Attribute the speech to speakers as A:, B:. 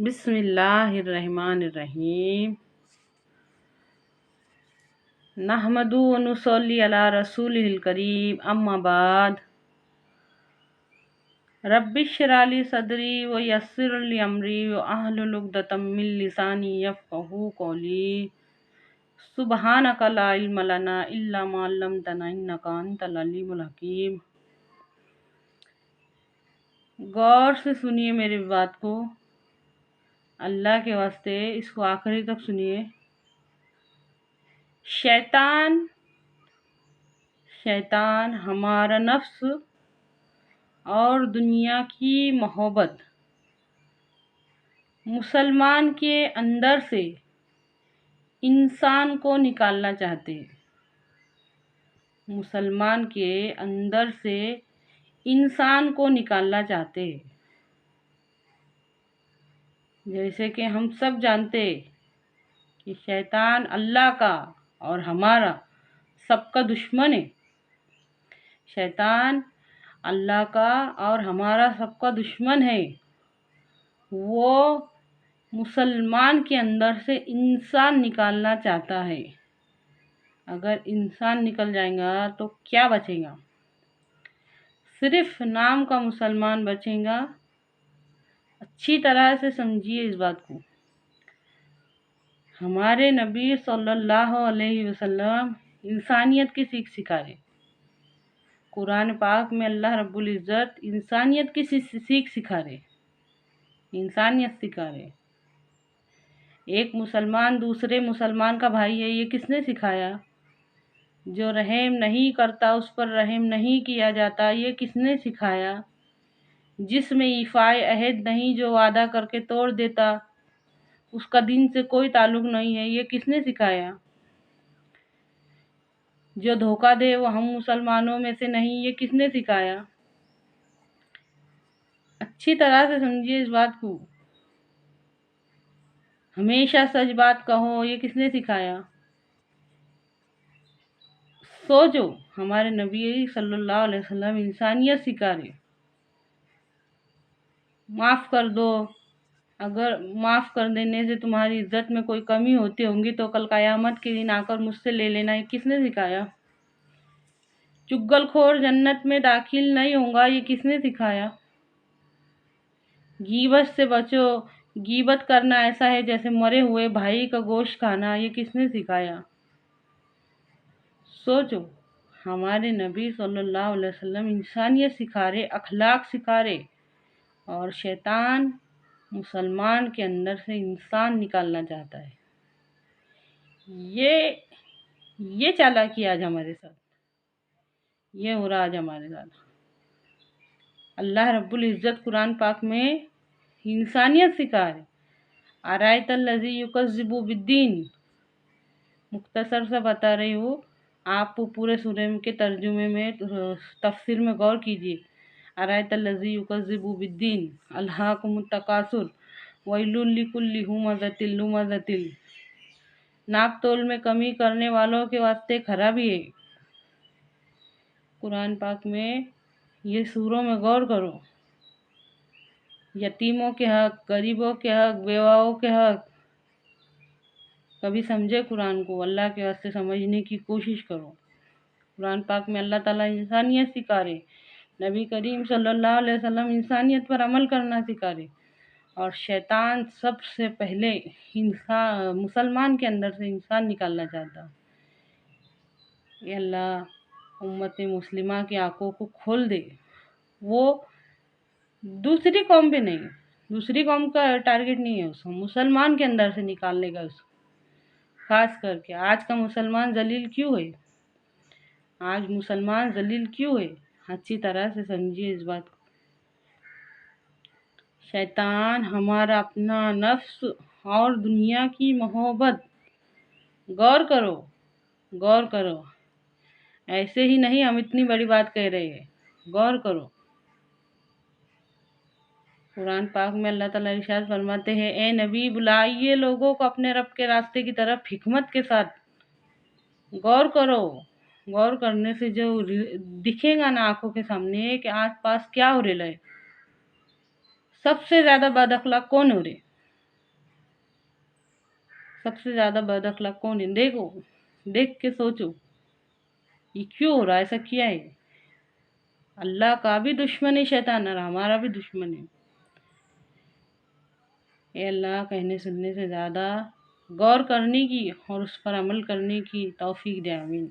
A: बिस्मिल्लाहिर्रहमानिर्रहीम। नहमदु व नुसल्ली अला रसूलिल करीम, अम्मा बाद। रब्बिश्रह ली सदरी व यस्सिर ली अमरी व अहलुल उक़दतम मिन लिसानी यफ़क़हू क़ौली। सुब्हानका ला इल्म लना इल्ला मा अल्लमतना इन्नका अंतल अलीमुल हकीम। गौर से सुनिए मेरी बात को, अल्लाह के वास्ते इसको आखिरी तक सुनिए। शैतान हमारा नफ्स और दुनिया की मोहब्बत मुसलमान के अंदर से इंसान को निकालना चाहते हैं। मुसलमान के अंदर से इंसान को निकालना चाहते हैं। जैसे कि हम सब जानते हैं कि शैतान अल्लाह का और हमारा सबका दुश्मन है। शैतान अल्लाह का और हमारा सबका दुश्मन है। वो मुसलमान के अंदर से इंसान निकालना चाहता है। अगर इंसान निकल जाएगा तो क्या बचेगा? सिर्फ नाम का मुसलमान बचेगा। अच्छी तरह से समझिए इस बात को। हमारे नबी सल्लल्लाहु अलैहि वसल्लम इंसानियत की सीख सिखा रहे। कुरान पाक में अल्लाह रब्बुल इज़्ज़त इंसानियत की सीख सिखा रहे, इंसानियत सिखा रहे। एक मुसलमान दूसरे मुसलमान का भाई है, ये किसने सिखाया? जो रहम नहीं करता उस पर रहम नहीं किया जाता, ये किसने सिखाया? जिसमें ईफ़ाए अहद नहीं, जो वादा करके तोड़ देता, उसका दीन से कोई ताल्लुक़ नहीं है, ये किसने सिखाया? जो धोखा दे वो हम मुसलमानों में से नहीं, ये किसने सिखाया? अच्छी तरह से समझिए इस बात को। हमेशा सच बात कहो, ये किसने सिखाया? सोचो, हमारे नबी सल्लल्लाहु अलैहि वसल्लम इंसानियत सिखा रहे। माफ़ कर दो, अगर माफ़ कर देने से तुम्हारी इज्जत में कोई कमी होती होंगी तो कल क़यामत के दिन आकर मुझसे ले लेना, ये किसने सिखाया? चुगलखोर जन्नत में दाखिल नहीं होगा, ये किसने सिखाया? गीबत से बचो, गीबत करना ऐसा है जैसे मरे हुए भाई का गोश्त खाना, ये किसने सिखाया? सोचो, हमारे नबी सल्लल्लाहु अलैहि वसल्लम इंसानियत सिखा रहे, अखलाक सिखा रहे, और शैतान मुसलमान के अंदर से इंसान निकालना चाहता है। ये चालाकी आज हमारे साथ, ये हो रहा आज हमारे साथ। अल्लाह रब्बुल इज़्ज़त कुरान पाक में इंसानियत सिखा रहे। अरायतल लज़ी युकज़्ज़िबु बिद्दीन, मुख्तसर सा बता रही हूँ, आप पूरे सूरे के तर्जुमे में तफसीर में गौर कीजिए। अरायतल लज़ी युकज़्ज़िबु बिद्दीन अल्हाकुमुत तकासुर वैलुल लिकुल्लि हुमज़तिल लुमज़तिल। नाप तोल में कमी करने वालों के वास्ते खराबी है। कुरान पाक में ये सूरों में गौर करो। यतीमों के हक, गरीबों के हक, बेवाओं के हक, कभी समझे कुरान को? अल्लाह के वास्ते समझने की कोशिश करो। कुरान पाक में अल्लाह ताला इंसानियत सिखा रहे, नबी करीम सल्लल्लाहु अलैहि वसल्लम इंसानियत पर अमल करना सिखा रहे, और शैतान सबसे पहले इंसान मुसलमान के अंदर से इंसान निकालना चाहता। ये अल्लाह उम्मत मुस्लिमा की आंखों को खोल दे। वो दूसरी कौम पे नहीं, दूसरी कौम का टारगेट नहीं है, उसको मुसलमान के अंदर से निकालने का। उसको खास करके आज का मुसलमान जलील क्यों है? आज मुसलमान जलील क्यों है? अच्छी तरह से समझिए इस बात को। शैतान हमारा अपना नफ्स और दुनिया की मोहब्बत, गौर करो, गौर करो। ऐसे ही नहीं हम इतनी बड़ी बात कह रहे हैं, गौर करो। कुरान पाक में अल्लाह ताला इरशाद फरमाते हैं, ए नबी बुलाइए लोगों को अपने रब के रास्ते की तरफ हिकमत के साथ। गौर करो, गौर करने से जो दिखेगा ना आंखों के सामने कि आस पास क्या हो रहा है। सबसे ज़्यादा बद अखलाक कौन हो रहे? سب سے زیادہ بد اخلاق کون ہے؟ دیکھو، دیکھ کے سوچو یہ کیوں ہو رہا ہے، ایسا کیا ہے؟ اللہ کا بھی دشمن ہے شیطان اور ہمارا بھی دشمن ہے۔ اے اللہ، کہنے سننے سے زیادہ غور کرنے کی اور اس پر عمل کرنے کی توفیق دے، آمین۔